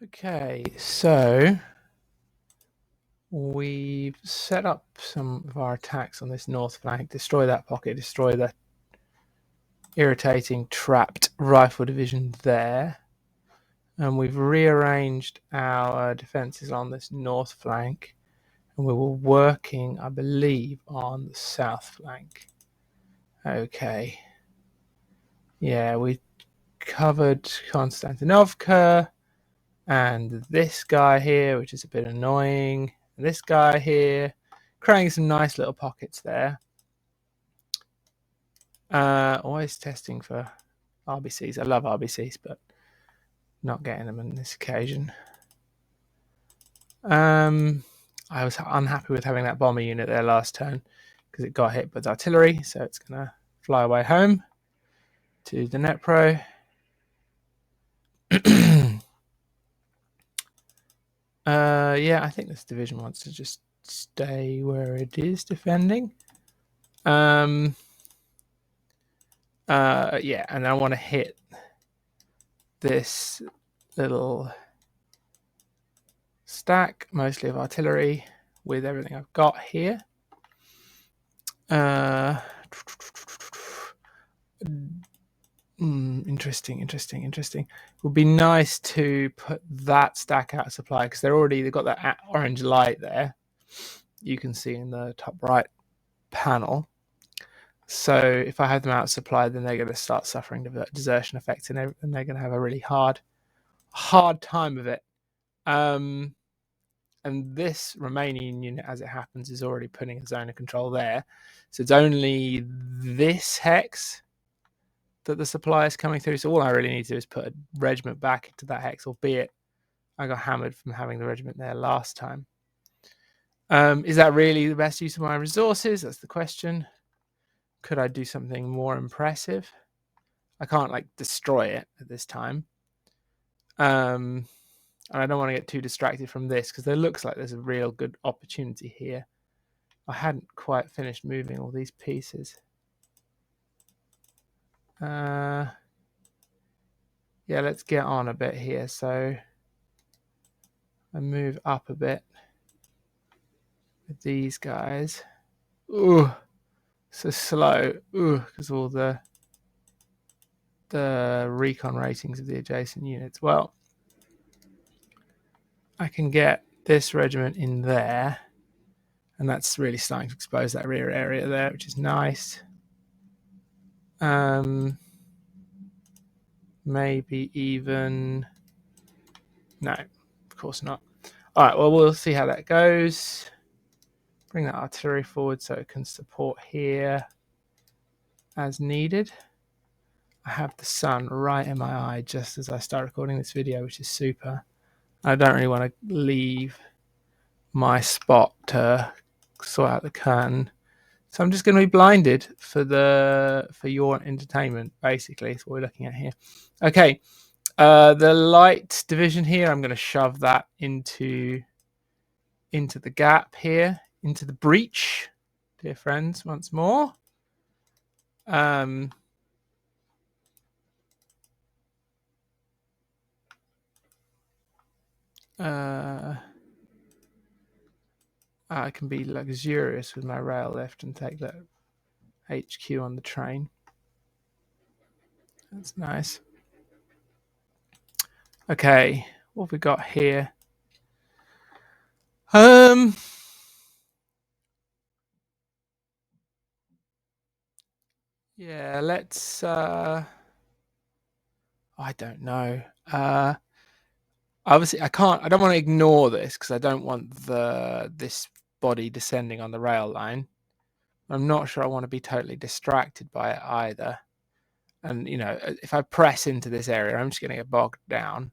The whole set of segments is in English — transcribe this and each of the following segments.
Okay, so we've set up some of our attacks on this north flank. Destroy that pocket, destroy the irritating trapped rifle division there. And we've rearranged our defenses on this north flank. And we were working, I believe, on the south flank. Okay. Yeah, we covered Konstantinovka and this guy here, which is a bit annoying. And this guy here, creating some nice little pockets there. Always testing for RBCs. I love RBCs, but not getting them on this occasion. I was unhappy with having that bomber unit there last turn because it got hit with artillery, so it's going to fly away home to the Dnepro. Yeah, I think this division wants to just stay where it is defending. Yeah, and I want to hit this little stack, mostly of artillery, with everything I've got here. Interesting. It would be nice to put that stack out of supply because they've got that orange light there. You can see in the top right panel. So if I have them out of supply, then they're going to start suffering desertion effects, and they're going to have a really hard time of it. And this Romanian unit, as it happens, is already putting a zone of control there. So it's only this hex that the supply is coming through. So all I really need to do is put a regiment back into that hex, albeit I got hammered from having the regiment there last time. Is that really the best use of my resources? That's the question. Could I do something more impressive? I can't destroy it at this time. And I don't want to get too distracted from this because there looks like there's a real good opportunity here. I hadn't quite finished moving all these pieces. Yeah, let's get on a bit here. So I move up a bit with these guys. Ooh, so slow. Ooh, because all the recon ratings of the adjacent units. Well, I can get this regiment in there, and that's really starting to expose that rear area there, which is nice. Maybe even... No, of course not. All right, well, we'll see how that goes. Bring that artillery forward so it can support here as needed. I have the sun right in my eye just as I start recording this video, which is super. I don't really want to leave my spot to sort out the curtain. So I'm just going to be blinded for your entertainment, basically. That's what we're looking at here. Okay, the light division here, I'm going to shove that into the gap here, into the breach, dear friends, once more. I can be luxurious with my rail lift and take that HQ on the train. That's nice. Okay, what have we got here? Yeah, let's I don't know. Obviously I don't want to ignore this because I don't want this body descending on the rail line. I'm not sure I want to be totally distracted by it either. And if I press into this area, I'm just going to get bogged down.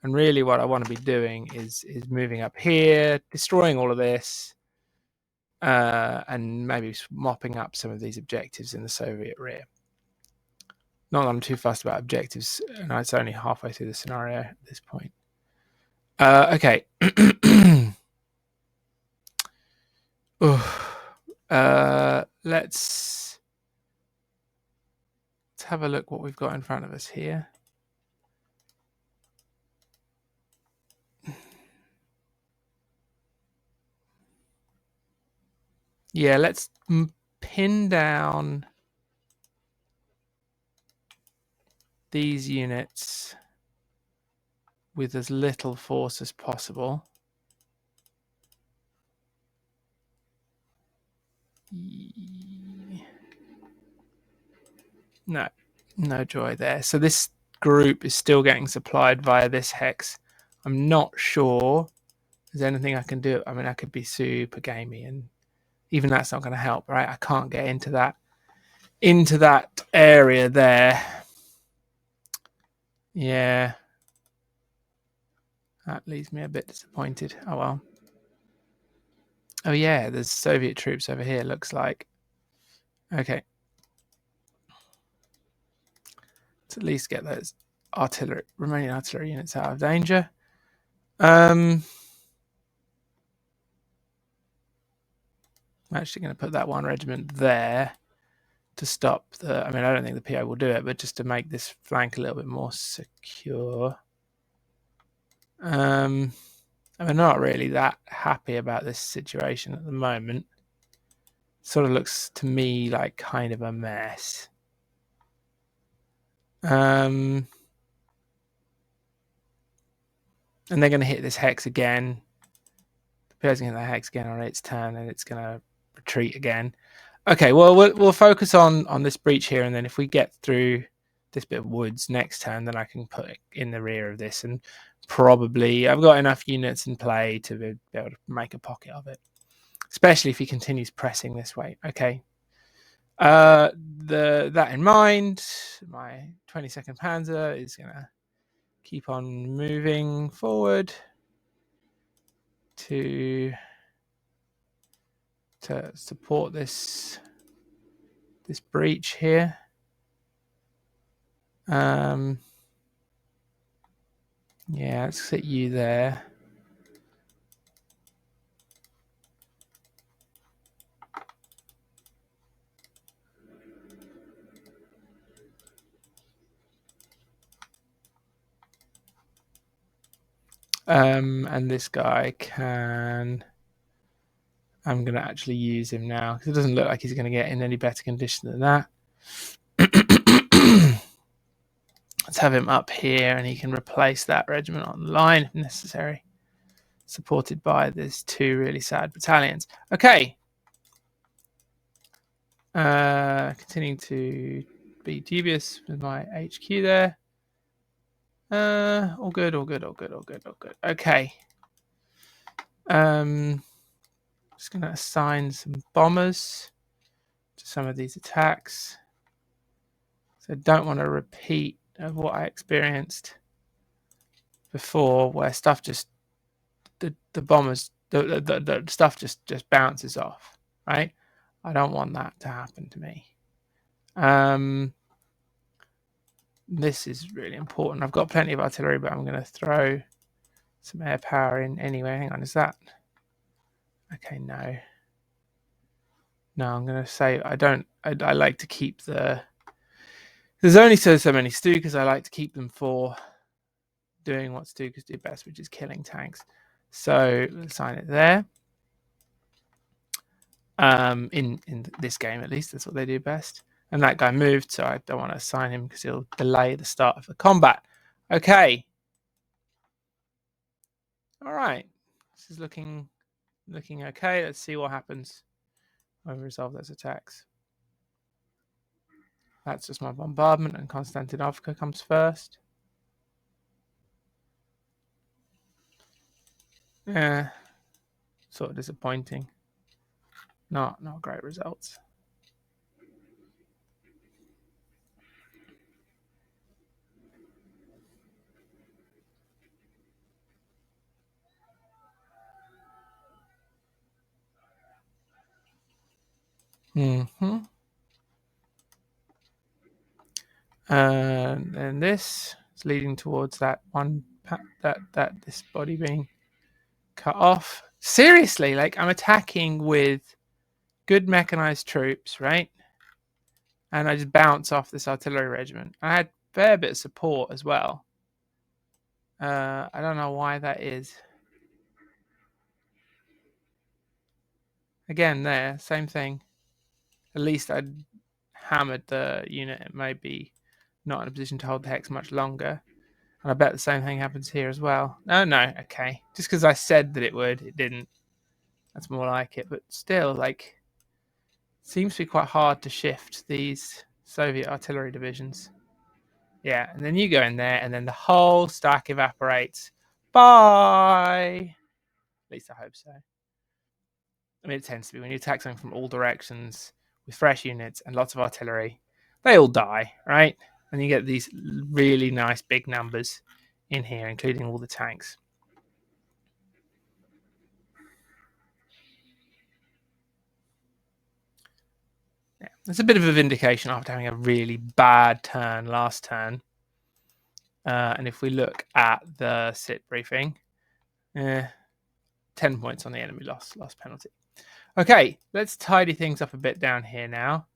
And really what I want to be doing is moving up here, destroying all of this, and maybe mopping up some of these objectives in the Soviet rear. Not that I'm too fussed about objectives, and it's only halfway through the scenario at this point. Okay. Let's have a look what we've got in front of us here. Yeah, let's pin down these units with as little force as possible. No joy there. So this group is still getting supplied via this hex. I'm not sure there's anything I can do. I mean, I could be super gamey, and even that's not going to help, right? I can't get into that area there. Yeah, that leaves me a bit disappointed. Oh well. Oh yeah, there's Soviet troops over here. Looks like. Okay, let's at least get those remaining artillery units out of danger. I'm actually going to put that one regiment there to stop the. I mean, I don't think the PO will do it, but just to make this flank a little bit more secure. I'm not really that happy about this situation at the moment. Sort of looks to me like kind of a mess. And they're going to hit this hex again. The PO's going to hit the hex again on its turn, and it's going to retreat again. Okay, well, we'll focus on this breach here, and then if we get through this bit of woods next turn, then I can put it in the rear of this, and probably I've got enough units in play to be able to make a pocket of it, especially if he continues pressing this way. Okay. That in mind, my 22nd Panzer is going to keep on moving forward to support this breach here. Yeah, let's sit you there. And this guy can. I'm going to actually use him now because it doesn't look like he's going to get in any better condition than that. Let's have him up here, and he can replace that regiment on the line if necessary, supported by these two really sad battalions. Okay. Continuing to be dubious with my HQ there. All good. Okay. Just going to assign some bombers to some of these attacks. So I don't want a repeat of what I experienced before, where stuff just the bombers the stuff just bounces off, right? I don't want that to happen to me. This is really important. I've got plenty of artillery, but I'm going to throw some air power in anyway. Hang on, is that okay? No, I'm going to say I don't. I like to keep the. There's only so many Stukas. I like to keep them for doing what Stukas do best, which is killing tanks. So let's assign it there. In this game, at least, that's what they do best. And that guy moved, so I don't want to assign him because he'll delay the start of the combat. Okay. All right. This is looking okay. Let's see what happens when we resolve those attacks. That's just my bombardment, and Constantinople comes first. Yeah, sort of disappointing. Not great results. Mm-hmm. And this is leading towards that one that this body being cut off. Seriously, like I'm attacking with good mechanized troops, right? And I just bounce off this artillery regiment. I had a fair bit of support as well. I don't know why that is. Again, there, same thing. At least I'd hammered the unit. It may be not in a position to hold the hex much longer. And I bet the same thing happens here as well. No, okay. Just because I said that it would, it didn't. That's more like it. But still, like, seems to be quite hard to shift these Soviet artillery divisions. Yeah, and then you go in there, and then the whole stack evaporates. Bye! At least I hope so. I mean, it tends to be when you attack something from all directions with fresh units and lots of artillery, they all die, right? And you get these really nice big numbers in here, including all the tanks. Yeah, it's a bit of a vindication after having a really bad turn last turn. And if we look at the sit briefing, 10 points on the enemy loss penalty. Okay, let's tidy things up a bit down here now.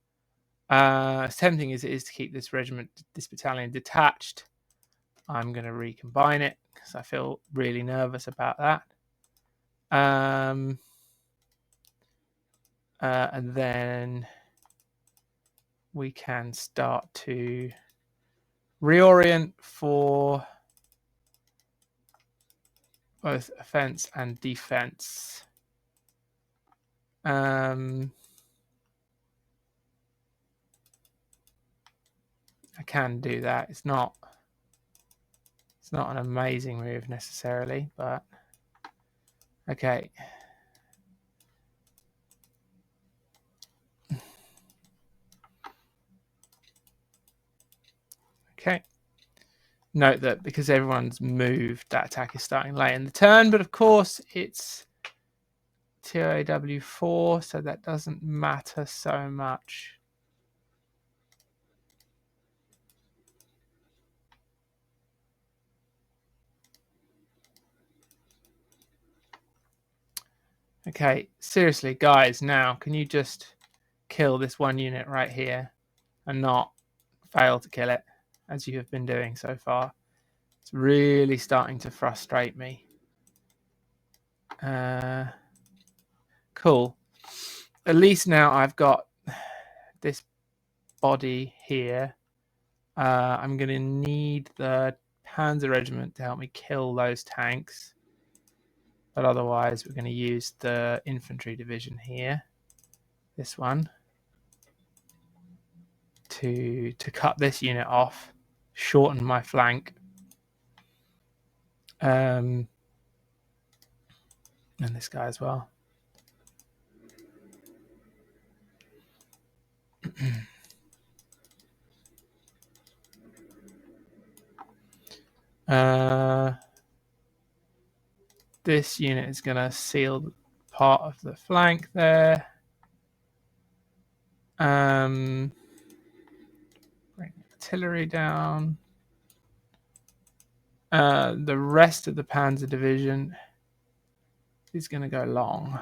Tempting as it is to keep this regiment, this battalion detached, I'm going to recombine it because I feel really nervous about that. And then we can start to reorient for both offense and defense. I can do that. It's not an amazing move necessarily, but okay. Okay. Note that because everyone's moved, that attack is starting late in the turn, but of course it's TOAW 4, so that doesn't matter so much. Okay, seriously, guys, now can you just kill this one unit right here and not fail to kill it as you have been doing so far? It's really starting to frustrate me. Cool. At least now I've got this body here. I'm going to need the Panzer Regiment to help me kill those tanks. But otherwise, we're going to use the infantry division here, this one, to cut this unit off, shorten my flank. And this guy as well. This unit is going to seal part of the flank there. Bring artillery down. The rest of the Panzer division is going to go long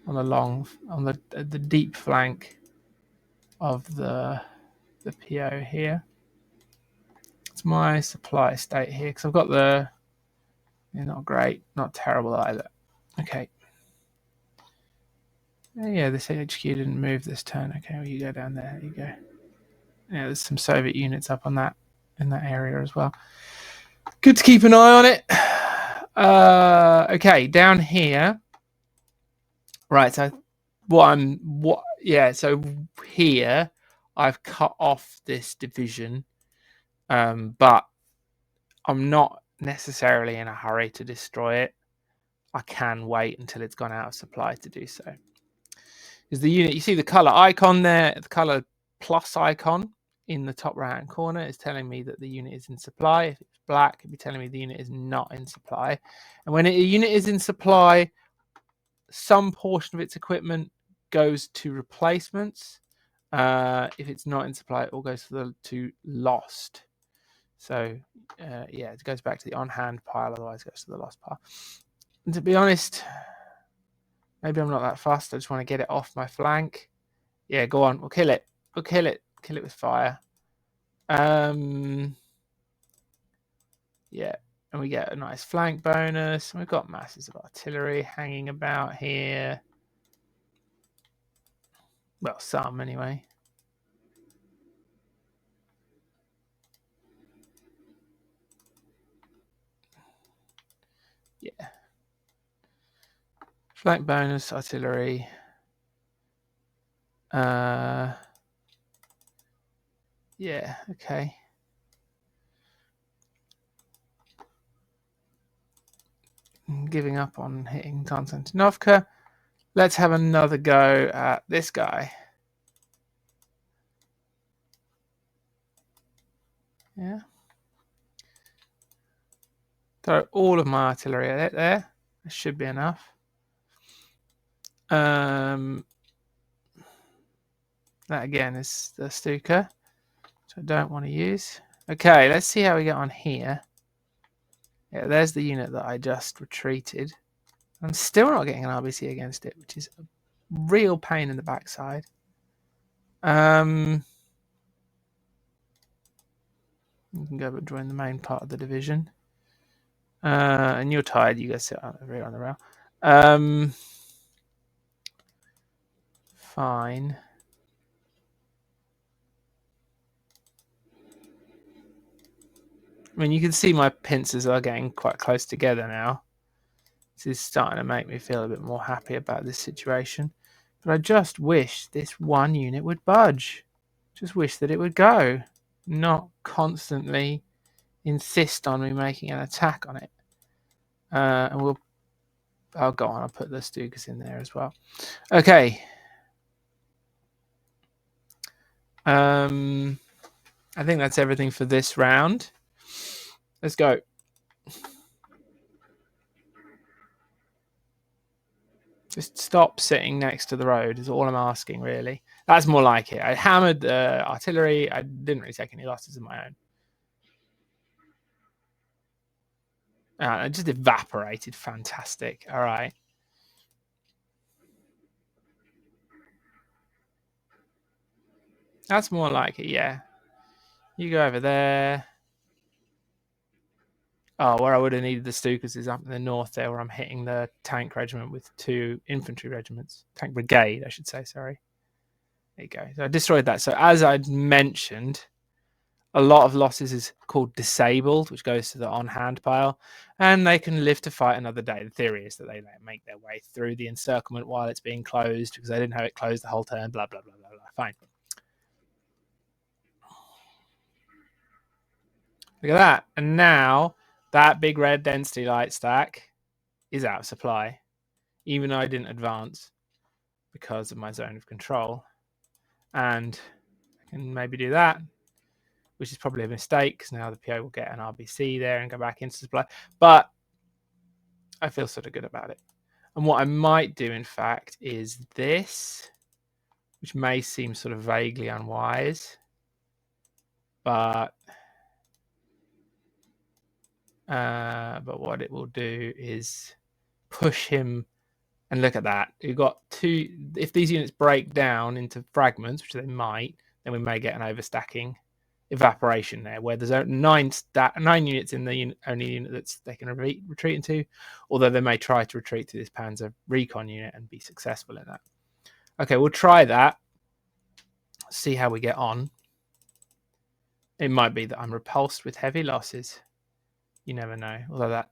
on the deep flank of the PO here. It's my supply state here because I've got the not great, not terrible either. Okay. Yeah, this HQ didn't move this turn. Okay, well, you go down there. There you go. Yeah, there's some Soviet units up on that in that area as well. Good to keep an eye on it. Okay, down here. Right, so so here I've cut off this division, but I'm not necessarily in a hurry to destroy it. I can wait until it's gone out of supply to do so. Is the unit, you see the color icon there, the color plus icon in the top right hand corner is telling me that the unit is in supply. If it's black, it'd be telling me the unit is not in supply. And when a unit is in supply, some portion of its equipment goes to replacements. If it's not in supply, it all goes to lost. So yeah, it goes back to the on-hand pile, otherwise it goes to the lost pile. And to be honest, maybe I'm not that fast. I just want to get it off my flank. Yeah, go on. We'll kill it. We'll kill it. Kill it with fire. Yeah, and we get a nice flank bonus. We've got masses of artillery hanging about here. Well, some anyway. Yeah. Flank bonus, artillery. Yeah, okay. I'm giving up on hitting Konstantinovka. Let's have another go at this guy. Yeah. Throw all of my artillery at it there. That should be enough. That again is the Stuka, which I don't want to use. Okay, let's see how we get on here. Yeah, there's the unit that I just retreated. I'm still not getting an RBC against it, which is a real pain in the backside. You can go but join the main part of the division. And you're tired. You go sit over here on the rail. Fine. I mean, you can see my pincers are getting quite close together now. This is starting to make me feel a bit more happy about this situation. But I just wish this one unit would budge. Just wish that it would go, not constantly insist on me making an attack on it. And I'll go on. I'll put the Stukas in there as well. Okay. I think that's everything for this round. Let's go. Just stop sitting next to the road is all I'm asking, really. That's more like it. I hammered the artillery. I didn't really take any losses of my own. It just evaporated. Fantastic. All right. That's more like it, yeah. You go over there. Oh, where I would have needed the Stukas is up in the north there, where I'm hitting the tank regiment with 2 infantry regiments. Tank brigade, I should say, sorry. There you go. So I destroyed that. So as I'd mentioned, a lot of losses is called disabled, which goes to the on-hand pile, and they can live to fight another day. The theory is that they make their way through the encirclement while it's being closed, because they didn't have it closed the whole turn, blah, blah, blah, blah, blah. Fine. Look at that. And now that big red density light stack is out of supply, even though I didn't advance because of my zone of control. And I can maybe do that, which is probably a mistake because now the PO will get an RBC there and go back into supply. But I feel sort of good about it. And what I might do, in fact, is this, which may seem sort of vaguely unwise, but what it will do is push him. And look at that. You've got 2. If these units break down into fragments, which they might, then we may get an overstacking evaporation there, where there's 9 units in the only unit that they can retreat into, although they may try to retreat to this Panzer recon unit and be successful in that. Okay, we'll try that. See how we get on. It might be that I'm repulsed with heavy losses. You never know. Although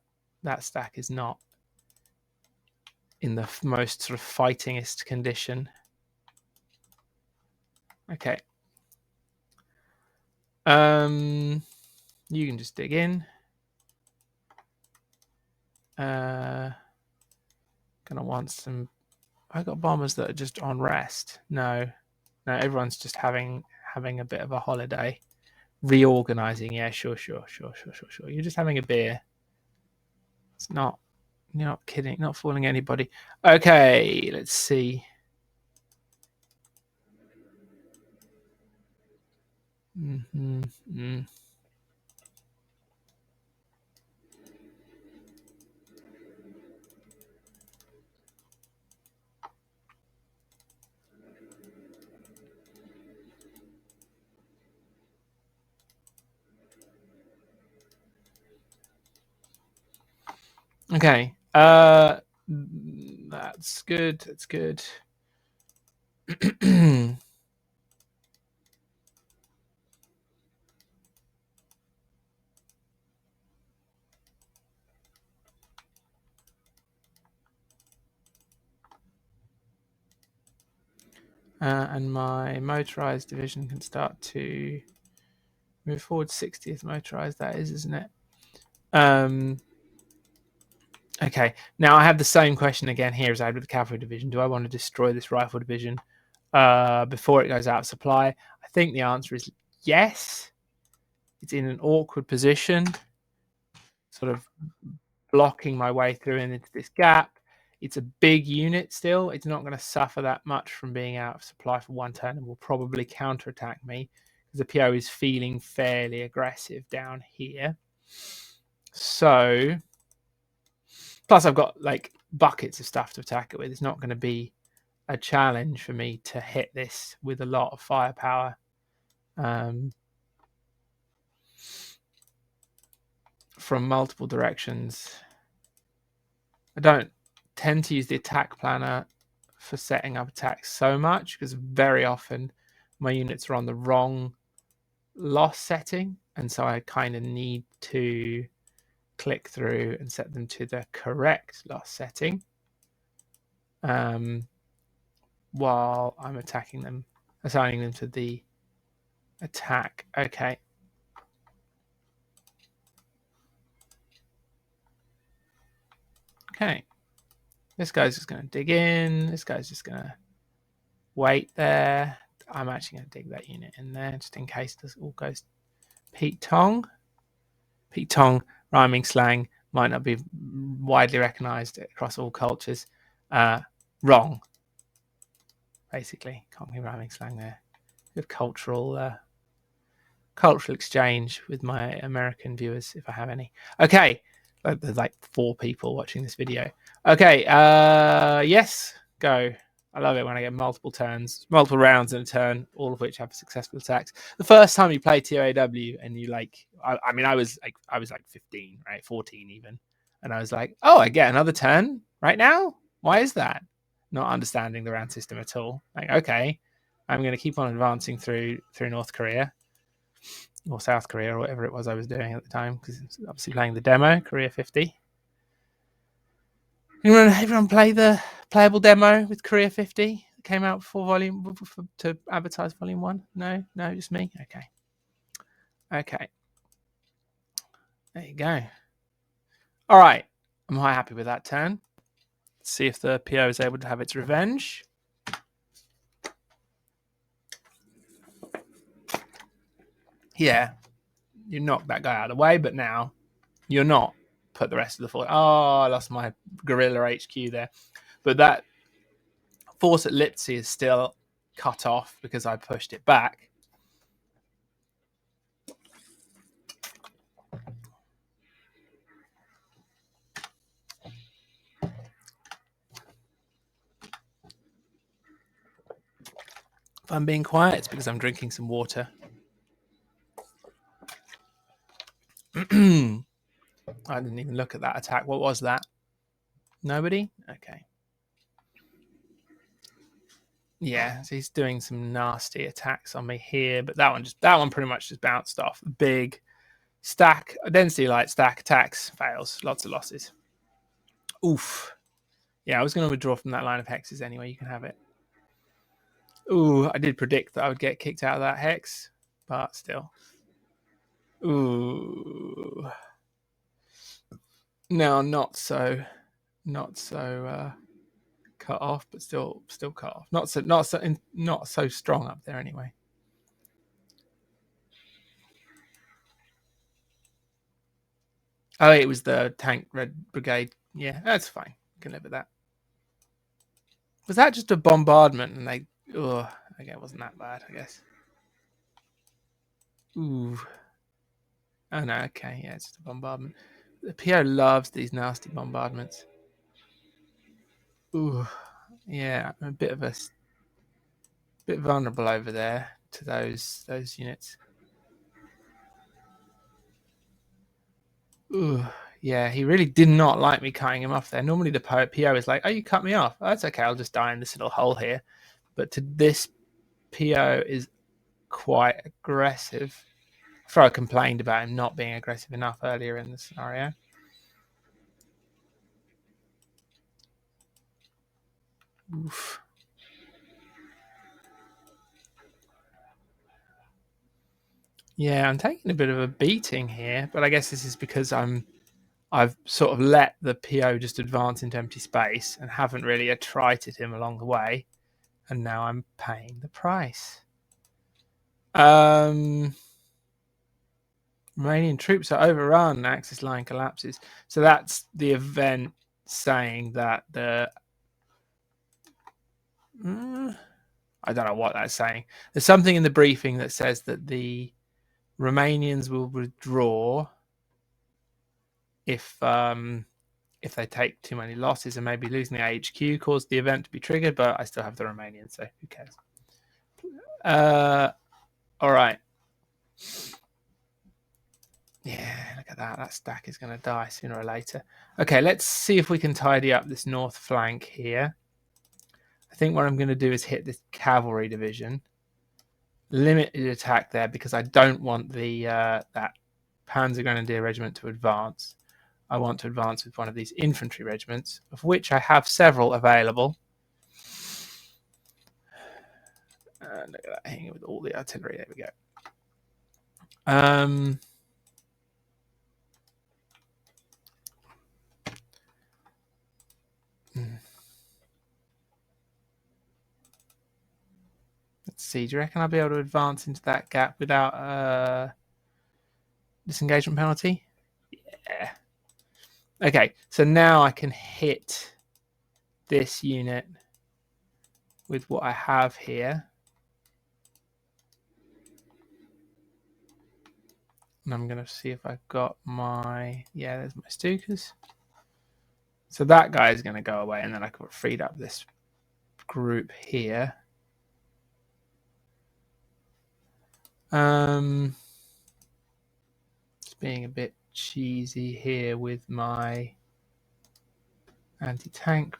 that stack is not in the most sort of fightingest condition. Okay. You can just dig in. Gonna want some. I got bombers that are just on rest. No, everyone's just having a bit of a holiday, reorganizing. Yeah, sure. You're just having a beer. It's not. You're not kidding. Not fooling anybody. Okay, let's see. Okay. That's good. That's good. And my motorized division can start to move forward. 60th motorized, that is, isn't it? Okay, now I have the same question again here as I had with the cavalry division. Do I want to destroy this rifle division before it goes out of supply? I think the answer is yes. It's in an awkward position, sort of blocking my way through into this gap. It's a big unit still. It's not going to suffer that much from being out of supply for one turn and will probably counterattack me because the PO is feeling fairly aggressive down here. So, plus I've got like buckets of stuff to attack it with. It's not going to be a challenge for me to hit this with a lot of firepower. From multiple directions. I don't tend to use the attack planner for setting up attacks so much because very often my units are on the wrong loss setting, and so I kind of need to click through and set them to the correct loss setting while I'm attacking them, assigning them to the attack. Okay. Okay. This guy's just going to dig in. This guy's just going to wait there. I'm actually going to dig that unit in there just in case this all goes Pete Tong. Pete Tong, rhyming slang, might not be widely recognized across all cultures. Wrong, basically. Can't be rhyming slang there. Good cultural exchange with my American viewers, if I have any. Okay, there's like 4 people watching this video. Okay, yes, go. I love it when I get multiple rounds in a turn, all of which have successful attacks. The first time you play TOAW and you like, I mean, I was like 15, right, 14 even, and I was like, oh, I get another turn right now. Why is that? Not understanding the round system at all. Like, okay, I'm going to keep on advancing through North Korea or South Korea or whatever it was I was doing at the time, because obviously playing the demo, Korea 50. Everyone play the playable demo with Korea 50 that came out before to advertise Volume 1? No, just me? Okay. There you go. All right. I'm quite happy with that turn. Let's see if the PO is able to have its revenge. Yeah. You knocked that guy out of the way, but now you're not. Put the rest of the force. Oh, I lost my guerrilla HQ there. But that force at Lipsy is still cut off because I pushed it back. If I'm being quiet, it's because I'm drinking some water. I didn't even look at that attack. What was that? Nobody? Okay. Yeah, so he's doing some nasty attacks on me here, but that one pretty much just bounced off. Big stack, density light stack attacks, fails, lots of losses. Oof. Yeah, I was going to withdraw from that line of hexes anyway. You can have it. Ooh, I did predict that I would get kicked out of that hex, but still. Ooh. No, not so cut off, but still cut off. Not so strong up there anyway. Oh, it was the tank red brigade. Yeah, that's fine. I can live with that. Was that just a bombardment? And they, okay, it wasn't that bad, I guess. Ooh. Oh no, okay, yeah, it's just a bombardment. The PO loves these nasty bombardments. Ooh, yeah, I'm a bit vulnerable over there to those units. Ooh, yeah, he really did not like me cutting him off there. Normally the PO is like, oh, you cut me off. Oh, that's okay, I'll just die in this little hole here. but this PO is quite aggressive. After I complained about him not being aggressive enough earlier in the scenario. Oof. Yeah, I'm taking a bit of a beating here, but I guess this is because I've sort of let the PO just advance into empty space and haven't really attrited him along the way, and now I'm paying the price. Romanian troops are overrun. Axis line collapses. So that's the event saying that the I don't know what that's saying. There's something in the briefing that says that the Romanians will withdraw if they take too many losses, and maybe losing the HQ caused the event to be triggered. But I still have the Romanians, so who cares? All right. Yeah, look at that. That stack is going to die sooner or later. Okay, let's see if we can tidy up this north flank here. I think what I'm going to do is hit this cavalry division. Limited attack there because I don't want the that Panzer Grenadier regiment to advance. I want to advance with one of these infantry regiments, of which I have several available. And look at that, hanging with all the artillery. There we go. Let's see. Do you reckon I'll be able to advance into that gap without a disengagement penalty? Yeah. Okay, so now I can hit this unit with what I have here. And I'm going to see if I've got my... Yeah, there's my Stukas. So that guy is going to go away, and then I could freed up this group here. Just being a bit cheesy here with my anti-tank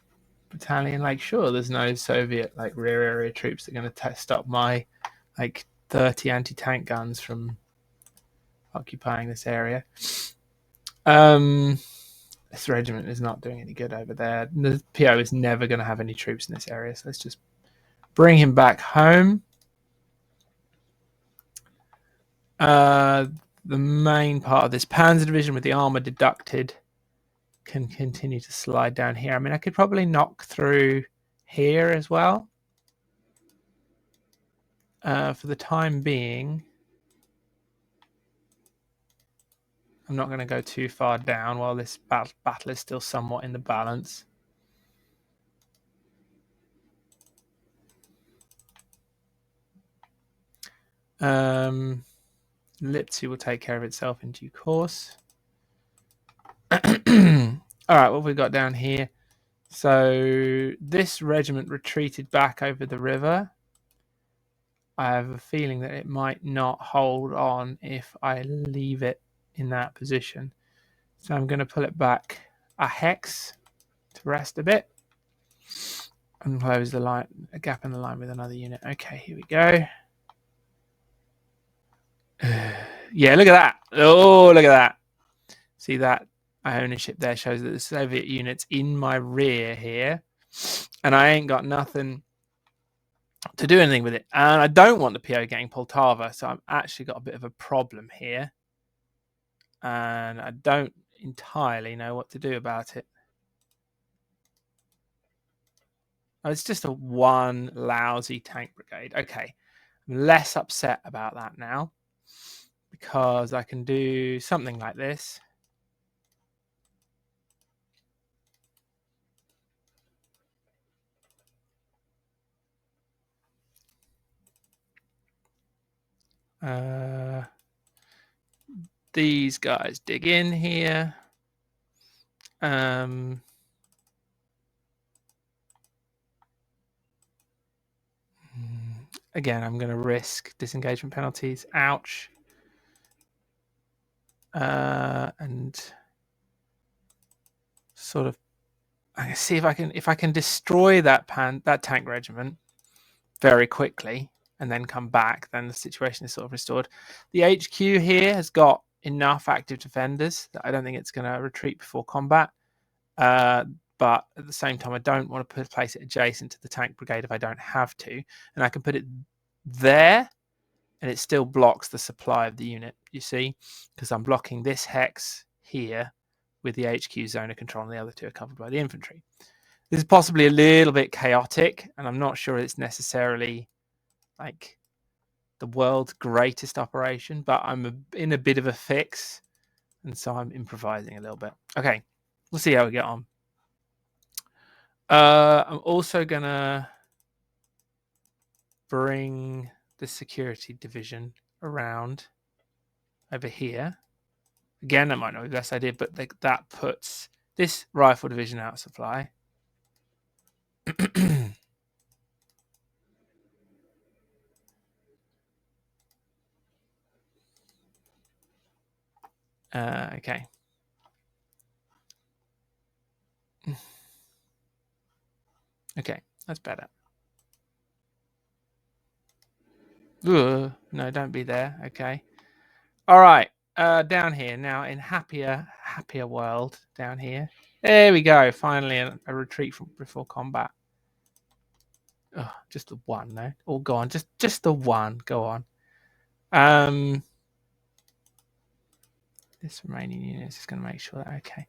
battalion. Like, sure, there's no Soviet like rear area troops that are going to stop my like 30 anti-tank guns from occupying this area. This regiment is not doing any good over there. The PO is never going to have any troops in this area, so let's just bring him back home. The main part of this Panzer division with the armor deducted can continue to slide down here. I mean, I could probably knock through here as well. For the time being, I'm not going to go too far down while this battle is still somewhat in the balance. Lipsy will take care of itself in due course. All right, what have we got down here? So this regiment retreated back over the river. I have a feeling that it might not hold on if I leave it in that position. So I'm going to pull it back a hex to rest a bit and close the line, a gap in the line with another unit. Okay, here we go. Yeah, look at that. Oh, look at that. See that ownership there shows that the Soviet unit's in my rear here, and I ain't got nothing to do anything with it. And I don't want the PO getting Poltava, so I've actually got a bit of a problem here. And I don't entirely know what to do about it. Oh, it's just a one lousy tank brigade. Okay, I'm less upset about that now because I can do something like this. These guys dig in here. Again, I'm going to risk disengagement penalties. Ouch. And sort of, I see if I can destroy that tank regiment. very quickly and then come back, then the situation is sort of restored. The HQ here has got enough active defenders that I don't think it's going to retreat before combat. But at the same time, I don't want to place it adjacent to the tank brigade if I don't have to. And I can put it there, and it still blocks the supply of the unit, you see, because I'm blocking this hex here with the HQ zone of control, and the other two are covered by the infantry. This is possibly a little bit chaotic, and I'm not sure it's necessarily like the world's greatest operation, but I'm in a bit of a fix, and so I'm improvising a little bit. Okay, we'll see how we get on. I'm also gonna bring the security division around over here. Again, that might not be the best idea, but that puts this rifle division out of supply. Okay. Okay, that's better. Ugh, no, don't be there. Okay. All right. Down here now in happier world. Down here. There we go. Finally, a retreat from before combat. Oh, just the one, no. Oh, go on. Just the one. Go on. This remaining unit is just going to make sure that okay.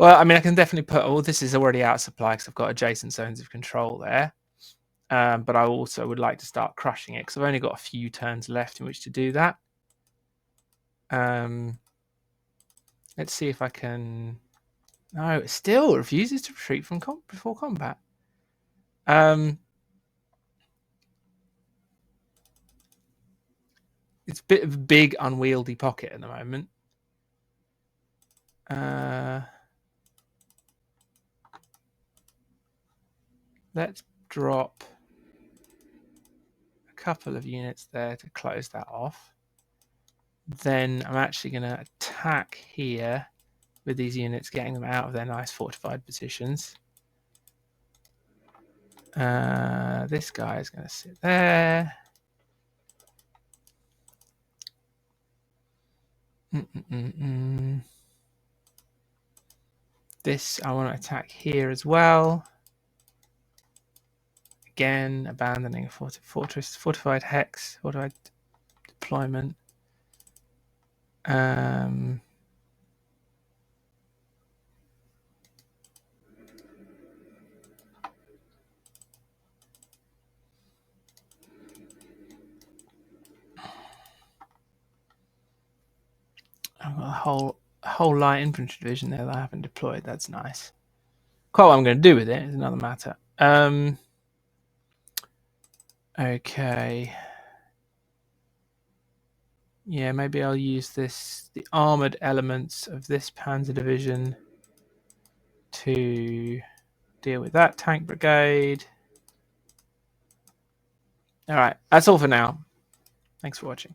Well, I mean, I can definitely put. Oh, this is already out of supply because I've got adjacent zones of control there. But I also would like to start crushing it because I've only got a few turns left in which to do that. Let's see if I can. No, it still refuses to retreat from before combat. It's a bit of a big, unwieldy pocket at the moment. Let's drop a couple of units there to close that off. Then I'm actually going to attack here with these units, getting them out of their nice fortified positions. This guy is going to sit there. This I want to attack here as well. Again, abandoning a fortified hex, fortified deployment. A whole light infantry division there that I haven't deployed. That's nice. Quite what I'm going to do with it is another matter. Okay. Yeah, maybe I'll use the armored elements of this panzer division to deal with that tank brigade. All right, that's all for now. Thanks for watching.